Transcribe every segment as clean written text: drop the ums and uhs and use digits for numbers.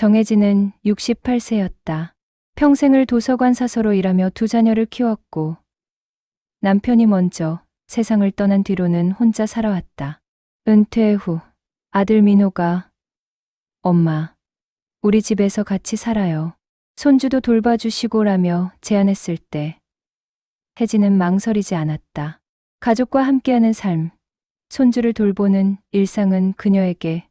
정혜진은 68세였다. 평생을 도서관 사서로 일하며 두 자녀를 키웠고 남편이 먼저 세상을 떠난 뒤로는 혼자 살아왔다. 은퇴 후 아들 민호가 엄마, 우리 집에서 같이 살아요. 손주도 돌봐주시고라며 제안했을 때 혜진은 망설이지 않았다. 가족과 함께하는 삶, 손주를 돌보는 일상은 그녀에게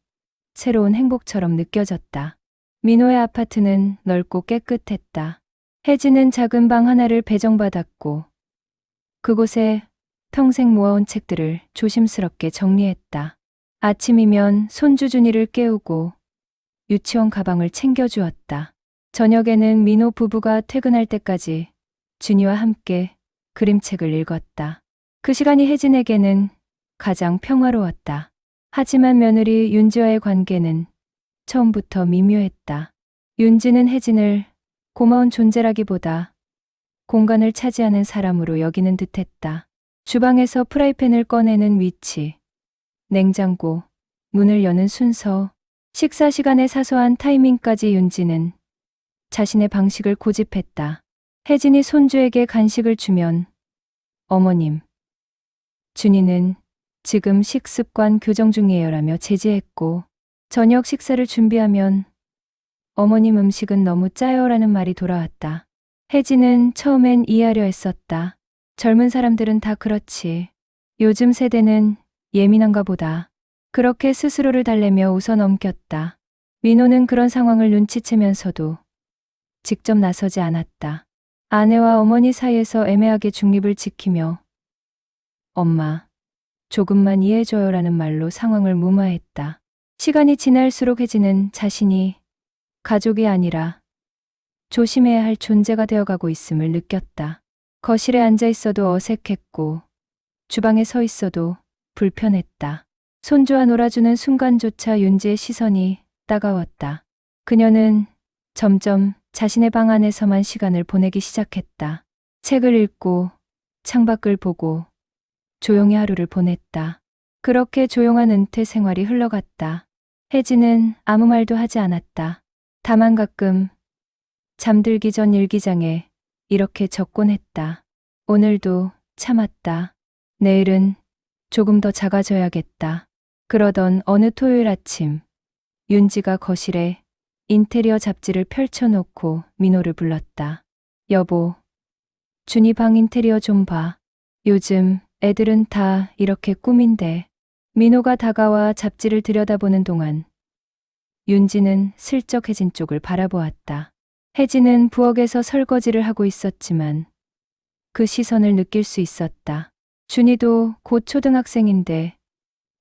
새로운 행복처럼 느껴졌다. 민호의 아파트는 넓고 깨끗했다. 혜진은 작은 방 하나를 배정받았고 그곳에 평생 모아온 책들을 조심스럽게 정리했다. 아침이면 손주 준이를 깨우고 유치원 가방을 챙겨주었다. 저녁에는 민호 부부가 퇴근할 때까지 준이와 함께 그림책을 읽었다. 그 시간이 혜진에게는 가장 평화로웠다. 하지만 며느리 윤지와의 관계는 처음부터 미묘했다. 윤지는 혜진을 고마운 존재라기보다 공간을 차지하는 사람으로 여기는 듯했다. 주방에서 프라이팬을 꺼내는 위치, 냉장고, 문을 여는 순서, 식사 시간의 사소한 타이밍까지 윤지는 자신의 방식을 고집했다. 혜진이 손주에게 간식을 주면 어머님, 준이는 지금 식습관 교정 중이에요라며 제지했고 저녁 식사를 준비하면 어머님 음식은 너무 짜요라는 말이 돌아왔다. 혜진은 처음엔 이해하려 했었다. 젊은 사람들은 다 그렇지. 요즘 세대는 예민한가 보다. 그렇게 스스로를 달래며 웃어넘겼다. 민호는 그런 상황을 눈치채면서도 직접 나서지 않았다. 아내와 어머니 사이에서 애매하게 중립을 지키며 엄마, 조금만 이해해줘요라는 말로 상황을 무마했다. 시간이 지날수록 혜진은 자신이 가족이 아니라 조심해야 할 존재가 되어가고 있음을 느꼈다. 거실에 앉아 있어도 어색했고 주방에 서 있어도 불편했다. 손주와 놀아주는 순간조차 윤지의 시선이 따가웠다. 그녀는 점점 자신의 방 안에서만 시간을 보내기 시작했다. 책을 읽고 창밖을 보고 조용히 하루를 보냈다. 그렇게 조용한 은퇴 생활이 흘러갔다. 혜진은 아무 말도 하지 않았다. 다만 가끔 잠들기 전 일기장에 이렇게 적곤 했다. 오늘도 참았다. 내일은 조금 더 작아져야겠다. 그러던 어느 토요일 아침, 윤지가 거실에 인테리어 잡지를 펼쳐놓고 민호를 불렀다. 여보, 준이 방 인테리어 좀 봐. 요즘 애들은 다 이렇게 꾸민대. 민호가 다가와 잡지를 들여다보는 동안 윤지는 슬쩍 혜진 쪽을 바라보았다. 혜진은 부엌에서 설거지를 하고 있었지만 그 시선을 느낄 수 있었다. 준이도 곧 초등학생인데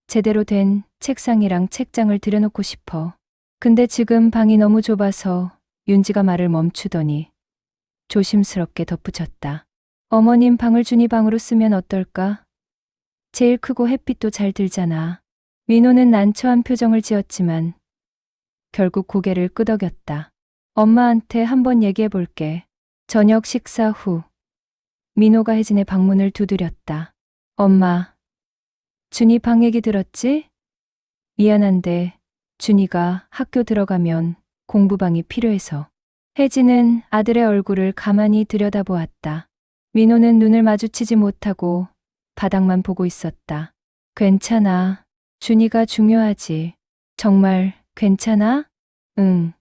제대로 된 책상이랑 책장을 들여놓고 싶어. 근데 지금 방이 너무 좁아서 윤지가 말을 멈추더니 조심스럽게 덧붙였다. 어머님 방을 준이 방으로 쓰면 어떨까? 제일 크고 햇빛도 잘 들잖아. 민호는 난처한 표정을 지었지만 결국 고개를 끄덕였다. 엄마한테 한번 얘기해 볼게. 저녁 식사 후 민호가 혜진의 방문을 두드렸다. 엄마, 준이 방 얘기 들었지? 미안한데 준이가 학교 들어가면 공부방이 필요해서. 혜진은 아들의 얼굴을 가만히 들여다보았다. 민호는 눈을 마주치지 못하고 바닥만 보고 있었다. 괜찮아. 준이가 중요하지. 정말 괜찮아? 응.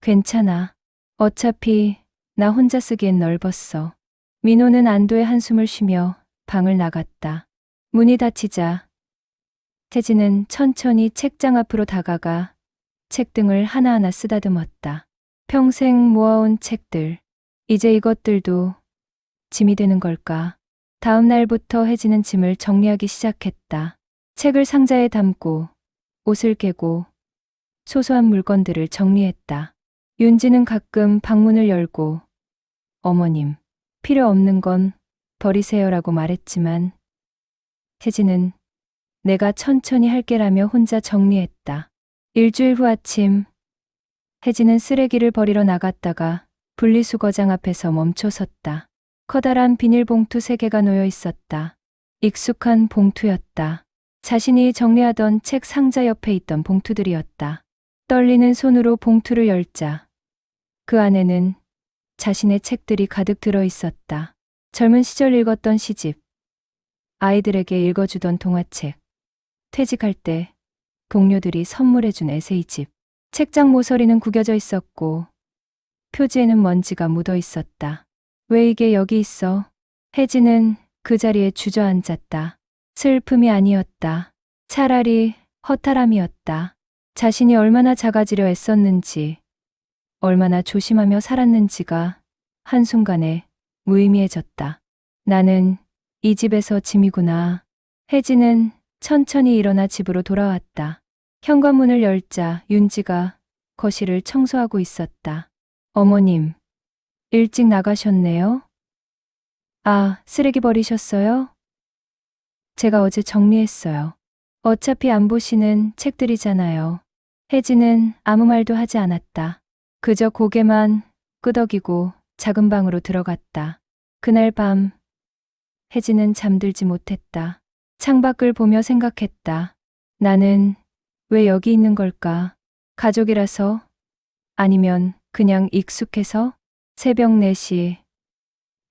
괜찮아. 어차피 나 혼자 쓰기엔 넓었어. 민호는 안도의 한숨을 쉬며 방을 나갔다. 문이 닫히자 혜진은 천천히 책장 앞으로 다가가 책등을 하나하나 쓰다듬었다. 평생 모아온 책들. 이제 이것들도 짐이 되는 걸까? 다음 날부터 혜진은 짐을 정리하기 시작했다. 책을 상자에 담고 옷을 개고 소소한 물건들을 정리했다. 윤지는 가끔 방문을 열고 어머님, 필요 없는 건 버리세요라고 말했지만 혜진은 내가 천천히 할게라며 혼자 정리했다. 일주일 후 아침, 혜진은 쓰레기를 버리러 나갔다가 분리수거장 앞에서 멈춰섰다. 커다란 비닐봉투 3개가 놓여 있었다. 익숙한 봉투였다. 자신이 정리하던 책 상자 옆에 있던 봉투들이었다. 떨리는 손으로 봉투를 열자 그 안에는 자신의 책들이 가득 들어 있었다. 젊은 시절 읽었던 시집, 아이들에게 읽어주던 동화책, 퇴직할 때 동료들이 선물해준 에세이집. 책장 모서리는 구겨져 있었고 표지에는 먼지가 묻어 있었다. 왜 이게 여기 있어? 혜진은 그 자리에 주저앉았다. 슬픔이 아니었다. 차라리 허탈함이었다. 자신이 얼마나 작아지려 애썼는지, 얼마나 조심하며 살았는지가 한순간에 무의미해졌다. 나는 이 집에서 짐이구나. 혜진은 천천히 일어나 집으로 돌아왔다. 현관문을 열자 윤지가 거실을 청소하고 있었다. 어머님, 일찍 나가셨네요? 아, 쓰레기 버리셨어요? 제가 어제 정리했어요. 어차피 안 보시는 책들이잖아요. 혜진은 아무 말도 하지 않았다. 그저 고개만 끄덕이고 작은 방으로 들어갔다. 그날 밤, 혜진은 잠들지 못했다. 창밖을 보며 생각했다. 나는 왜 여기 있는 걸까? 가족이라서? 아니면 그냥 익숙해서? 새벽 4시,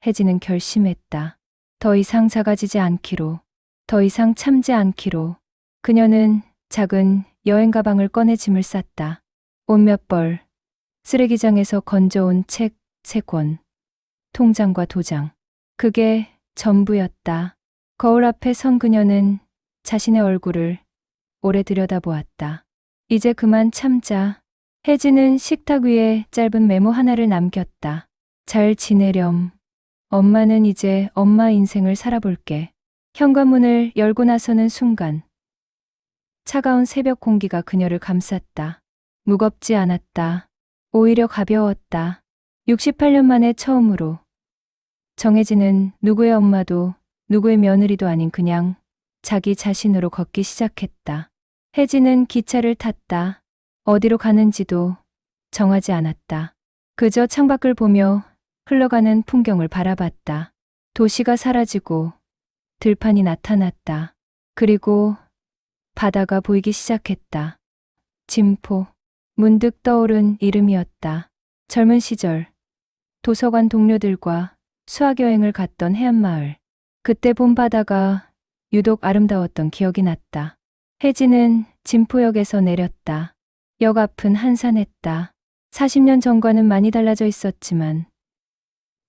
혜진은 결심했다. 더 이상 작아지지 않기로, 더 이상 참지 않기로. 그녀는 작은 여행 가방을 꺼내 짐을 쌌다. 옷 몇 벌, 쓰레기장에서 건져온 책 3권, 통장과 도장. 그게 전부였다. 거울 앞에 선 그녀는 자신의 얼굴을 오래 들여다보았다. 이제 그만 참자. 혜진은 식탁 위에 짧은 메모 하나를 남겼다. 잘 지내렴. 엄마는 이제 엄마 인생을 살아볼게. 현관문을 열고 나서는 순간 차가운 새벽 공기가 그녀를 감쌌다. 무겁지 않았다. 오히려 가벼웠다. 68년 만에 처음으로 정혜진은 누구의 엄마도 누구의 며느리도 아닌 그냥 자기 자신으로 걷기 시작했다. 혜진은 기차를 탔다. 어디로 가는지도 정하지 않았다. 그저 창밖을 보며 흘러가는 풍경을 바라봤다. 도시가 사라지고 들판이 나타났다. 그리고 바다가 보이기 시작했다. 진포. 문득 떠오른 이름이었다. 젊은 시절 도서관 동료들과 수학여행을 갔던 해안마을. 그때 본 바다가 유독 아름다웠던 기억이 났다. 혜진은 진포역에서 내렸다. 역 앞은 한산했다. 40년 전과는 많이 달라져 있었지만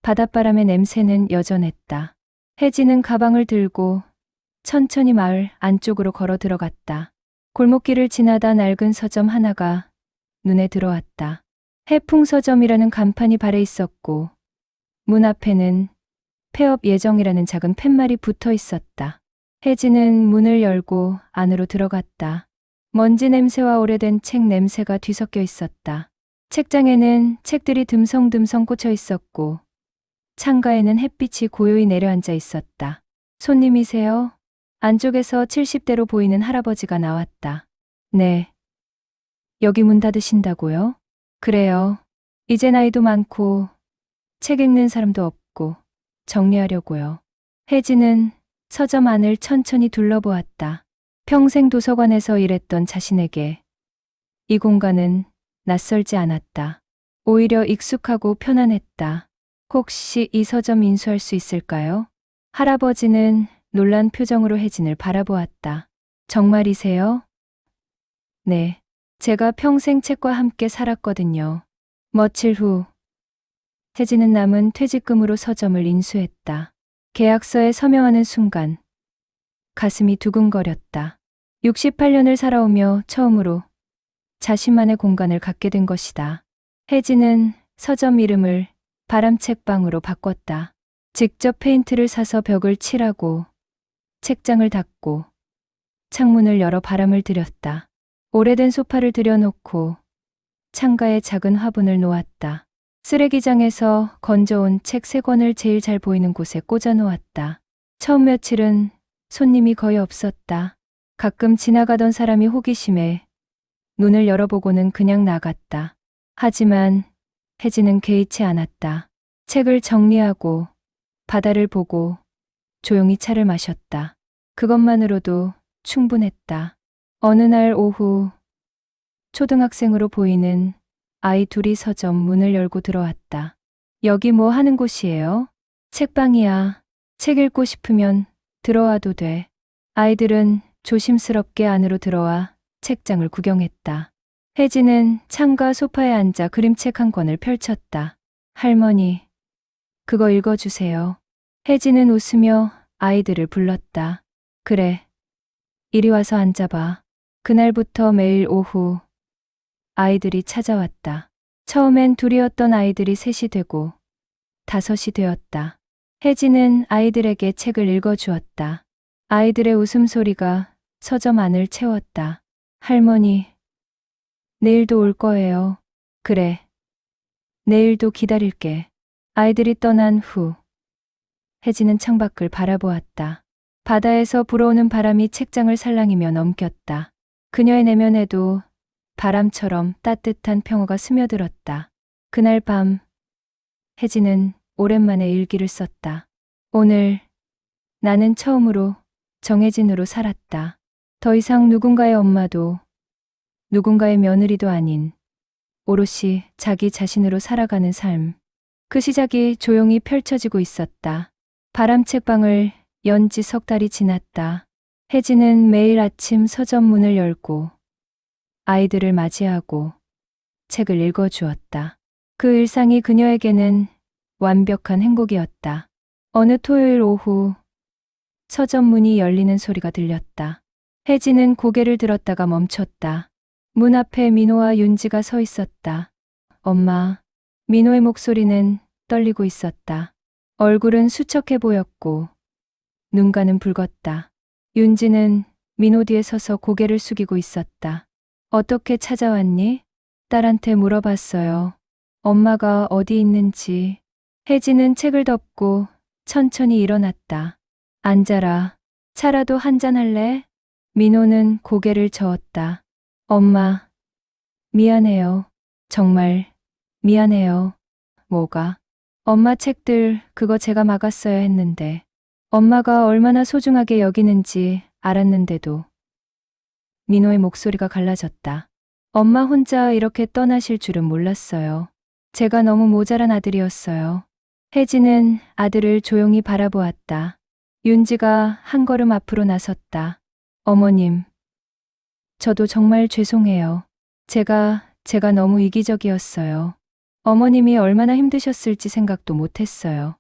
바닷바람의 냄새는 여전했다. 혜진은 가방을 들고 천천히 마을 안쪽으로 걸어 들어갔다. 골목길을 지나다 낡은 서점 하나가 눈에 들어왔다. 해풍서점이라는 간판이 발해 있었고 문 앞에는 폐업 예정이라는 작은 팻말이 붙어 있었다. 혜진은 문을 열고 안으로 들어갔다. 먼지 냄새와 오래된 책 냄새가 뒤섞여 있었다. 책장에는 책들이 듬성듬성 꽂혀 있었고 창가에는 햇빛이 고요히 내려앉아 있었다. 손님이세요? 안쪽에서 70대로 보이는 할아버지가 나왔다. 네. 여기 문 닫으신다고요? 그래요. 이제 나이도 많고 책 읽는 사람도 없고 정리하려고요. 혜진은 서점 안을 천천히 둘러보았다. 평생 도서관에서 일했던 자신에게 이 공간은 낯설지 않았다. 오히려 익숙하고 편안했다. 혹시 이 서점 인수할 수 있을까요? 할아버지는 놀란 표정으로 혜진을 바라보았다. 정말이세요? 네. 제가 평생 책과 함께 살았거든요. 며칠 후 혜진은 남은 퇴직금으로 서점을 인수했다. 계약서에 서명하는 순간 가슴이 두근거렸다. 68년을 살아오며 처음으로 자신만의 공간을 갖게 된 것이다. 혜진은 서점 이름을 바람책방으로 바꿨다. 직접 페인트를 사서 벽을 칠하고 책장을 닦고 창문을 열어 바람을 들였다. 오래된 소파를 들여놓고 창가에 작은 화분을 놓았다. 쓰레기장에서 건져온 책 3권을 제일 잘 보이는 곳에 꽂아 놓았다. 처음 며칠은 손님이 거의 없었다. 가끔 지나가던 사람이 호기심에 눈을 열어보고는 그냥 나갔다. 하지만 혜진은 개의치 않았다. 책을 정리하고 바다를 보고 조용히 차를 마셨다. 그것만으로도 충분했다. 어느 날 오후 초등학생으로 보이는 아이 둘이 서점 문을 열고 들어왔다. 여기 뭐 하는 곳이에요? 책방이야. 책 읽고 싶으면 들어와도 돼. 아이들은 조심스럽게 안으로 들어와 책장을 구경했다. 혜진은 창가 소파에 앉아 그림책 한 권을 펼쳤다. 할머니, 그거 읽어주세요. 혜진은 웃으며 아이들을 불렀다. 그래. 이리 와서 앉아봐. 그날부터 매일 오후 아이들이 찾아왔다. 처음엔 둘이었던 아이들이 셋이 되고 다섯이 되었다. 혜진은 아이들에게 책을 읽어주었다. 아이들의 웃음소리가 서점 안을 채웠다. 할머니, 내일도 올 거예요. 그래. 내일도 기다릴게. 아이들이 떠난 후 혜진은 창밖을 바라보았다. 바다에서 불어오는 바람이 책장을 살랑이며 넘겼다. 그녀의 내면에도 바람처럼 따뜻한 평화가 스며들었다. 그날 밤 혜진은 오랜만에 일기를 썼다. 오늘 나는 처음으로 정혜진으로 살았다. 더 이상 누군가의 엄마도 누군가의 며느리도 아닌 오롯이 자기 자신으로 살아가는 삶. 그 시작이 조용히 펼쳐지고 있었다. 바람 책방을 연 지 석 달이 지났다. 혜진은 매일 아침 서점 문을 열고 아이들을 맞이하고 책을 읽어주었다. 그 일상이 그녀에게는 완벽한 행복이었다. 어느 토요일 오후 서점 문이 열리는 소리가 들렸다. 혜진은 고개를 들었다가 멈췄다. 문 앞에 민호와 윤지가 서 있었다. 엄마. 민호의 목소리는 떨리고 있었다. 얼굴은 수척해 보였고 눈가는 붉었다. 윤지는 민호 뒤에 서서 고개를 숙이고 있었다. 어떻게 찾아왔니? 딸한테 물어봤어요. 엄마가 어디 있는지. 혜진은 책을 덮고 천천히 일어났다. 앉아라. 차라도 한잔 할래? 민호는 고개를 저었다. 엄마, 미안해요. 정말 미안해요. 뭐가? 엄마 책들 그거 제가 막았어야 했는데. 엄마가 얼마나 소중하게 여기는지 알았는데도. 민호의 목소리가 갈라졌다. 엄마 혼자 이렇게 떠나실 줄은 몰랐어요. 제가 너무 모자란 아들이었어요. 혜진은 아들을 조용히 바라보았다. 윤지가 한 걸음 앞으로 나섰다. 어머님, 저도 정말 죄송해요. 제가 너무 이기적이었어요. 어머님이 얼마나 힘드셨을지 생각도 못했어요.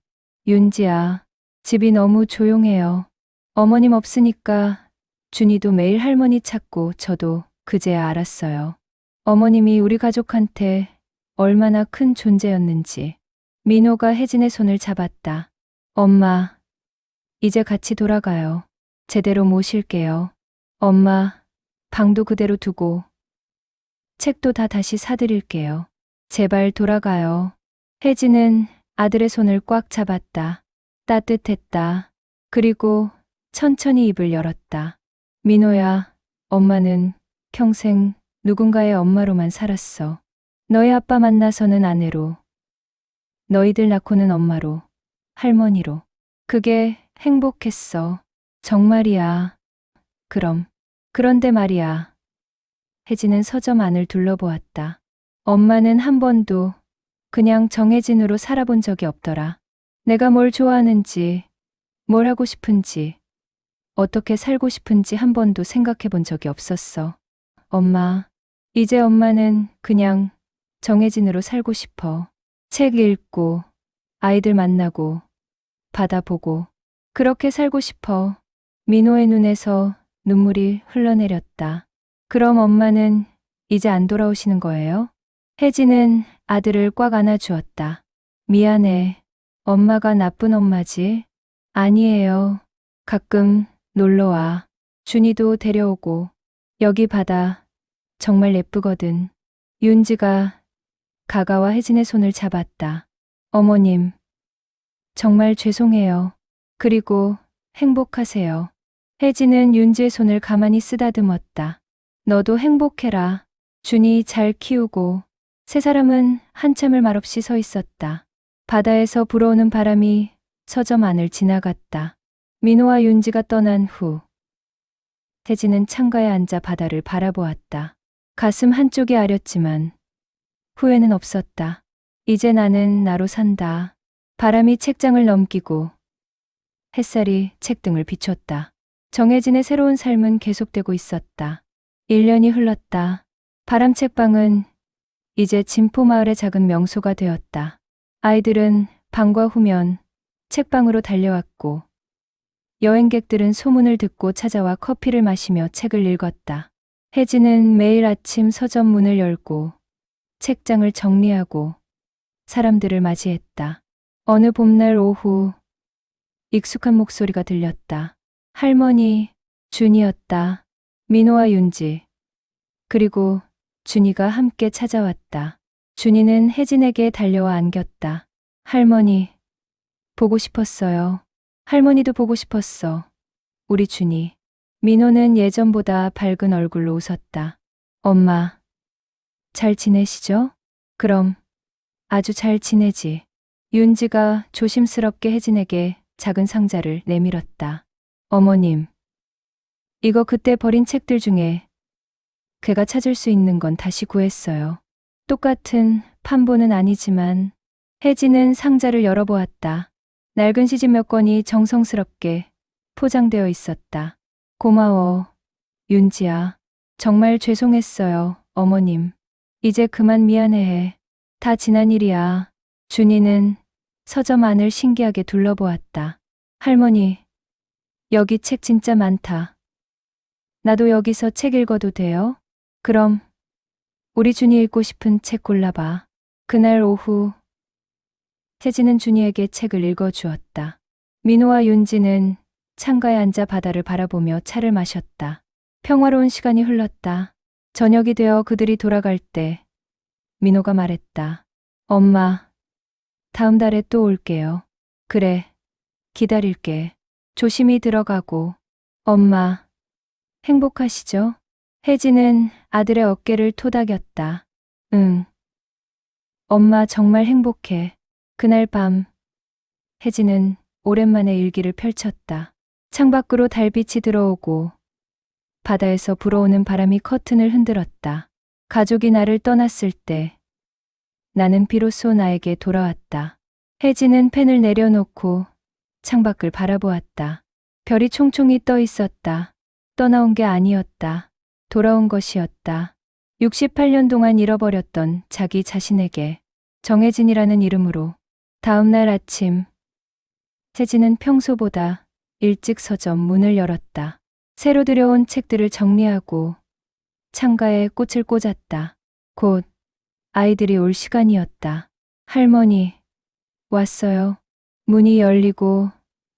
윤지야, 집이 너무 조용해요. 어머님 없으니까 준이도 매일 할머니 찾고 저도 그제야 알았어요. 어머님이 우리 가족한테 얼마나 큰 존재였는지. 민호가 혜진의 손을 잡았다. 엄마, 이제 같이 돌아가요. 제대로 모실게요. 엄마, 방도 그대로 두고 책도 다 다시 사드릴게요. 제발 돌아가요. 혜진은 아들의 손을 꽉 잡았다. 따뜻했다. 그리고 천천히 입을 열었다. 민호야, 엄마는 평생 누군가의 엄마로만 살았어. 너희 아빠 만나서는 아내로, 너희들 낳고는 엄마로, 할머니로. 그게 행복했어. 정말이야. 그런데 말이야. 혜진은 서점 안을 둘러보았다. 엄마는 한 번도 그냥 정혜진으로 살아본 적이 없더라. 내가 뭘 좋아하는지, 뭘 하고 싶은지, 어떻게 살고 싶은지 한 번도 생각해 본 적이 없었어. 엄마, 이제 엄마는 그냥 정혜진으로 살고 싶어. 책 읽고, 아이들 만나고, 바다 보고, 그렇게 살고 싶어. 민호의 눈에서 눈물이 흘러내렸다. 그럼 엄마는 이제 안 돌아오시는 거예요? 혜진은 아들을 꽉 안아주었다. 미안해. 엄마가 나쁜 엄마지? 아니에요. 가끔 놀러와. 준이도 데려오고. 여기 바다 정말 예쁘거든. 윤지가 가가와 혜진의 손을 잡았다. 어머님, 정말 죄송해요. 그리고 행복하세요. 혜진은 윤지의 손을 가만히 쓰다듬었다. 너도 행복해라. 준이 잘 키우고. 세 사람은 한참을 말없이 서 있었다. 바다에서 불어오는 바람이 서점 안을 지나갔다. 민호와 윤지가 떠난 후 혜진은 창가에 앉아 바다를 바라보았다. 가슴 한쪽이 아렸지만 후회는 없었다. 이제 나는 나로 산다. 바람이 책장을 넘기고 햇살이 책등을 비췄다. 정혜진의 새로운 삶은 계속되고 있었다. 1년이 흘렀다. 바람 책방은 이제 진포마을의 작은 명소가 되었다. 아이들은 방과 후면 책방으로 달려왔고 여행객들은 소문을 듣고 찾아와 커피를 마시며 책을 읽었다. 혜진은 매일 아침 서점 문을 열고 책장을 정리하고 사람들을 맞이했다. 어느 봄날 오후 익숙한 목소리가 들렸다. 할머니, 준이었다. 민호와 윤지, 그리고 준이가 함께 찾아왔다. 준이는 혜진에게 달려와 안겼다. 할머니, 보고 싶었어요. 할머니도 보고 싶었어. 우리 준이. 민호는 예전보다 밝은 얼굴로 웃었다. 엄마, 잘 지내시죠? 그럼, 아주 잘 지내지. 윤지가 조심스럽게 혜진에게 작은 상자를 내밀었다. 어머님, 이거 그때 버린 책들 중에 걔가 찾을 수 있는 건 다시 구했어요. 똑같은 판본은 아니지만 혜진은 상자를 열어보았다. 낡은 시집 몇 권이 정성스럽게 포장되어 있었다. 고마워, 윤지야. 정말 죄송했어요, 어머님. 이제 그만 미안해해. 다 지난 일이야. 준이는 서점 안을 신기하게 둘러보았다. 할머니, 여기 책 진짜 많다. 나도 여기서 책 읽어도 돼요? 그럼 우리 준이 읽고 싶은 책 골라봐. 그날 오후 혜진은 준이에게 책을 읽어주었다. 민호와 윤지는 창가에 앉아 바다를 바라보며 차를 마셨다. 평화로운 시간이 흘렀다. 저녁이 되어 그들이 돌아갈 때 민호가 말했다. 엄마, 다음 달에 또 올게요. 그래, 기다릴게. 조심히 들어가고. 엄마, 행복하시죠? 혜진은 아들의 어깨를 토닥였다. 응. 엄마 정말 행복해. 그날 밤, 혜진은 오랜만에 일기를 펼쳤다. 창밖으로 달빛이 들어오고 바다에서 불어오는 바람이 커튼을 흔들었다. 가족이 나를 떠났을 때 나는 비로소 나에게 돌아왔다. 혜진은 펜을 내려놓고 창밖을 바라보았다. 별이 총총히 떠 있었다. 떠나온 게 아니었다. 돌아온 것이었다. 68년 동안 잃어버렸던 자기 자신에게 정혜진이라는 이름으로. 다음 날 아침, 혜진은 평소보다 일찍 서점 문을 열었다. 새로 들여온 책들을 정리하고 창가에 꽃을 꽂았다. 곧 아이들이 올 시간이었다. 할머니, 왔어요. 문이 열리고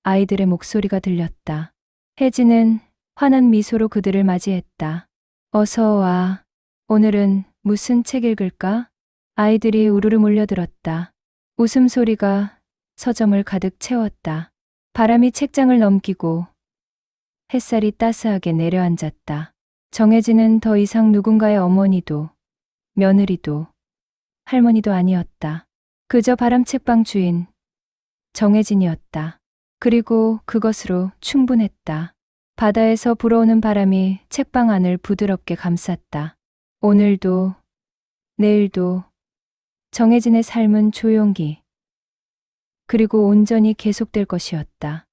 아이들의 목소리가 들렸다. 혜진은 환한 미소로 그들을 맞이했다. 어서 와. 오늘은 무슨 책 읽을까? 아이들이 우르르 몰려들었다. 웃음소리가 서점을 가득 채웠다. 바람이 책장을 넘기고 햇살이 따스하게 내려앉았다. 정혜진은 더 이상 누군가의 어머니도 며느리도 할머니도 아니었다. 그저 바람 책방 주인 정혜진이었다. 그리고 그것으로 충분했다. 바다에서 불어오는 바람이 책방 안을 부드럽게 감쌌다. 오늘도 내일도 정혜진의 삶은 조용히 그리고 온전히 계속될 것이었다.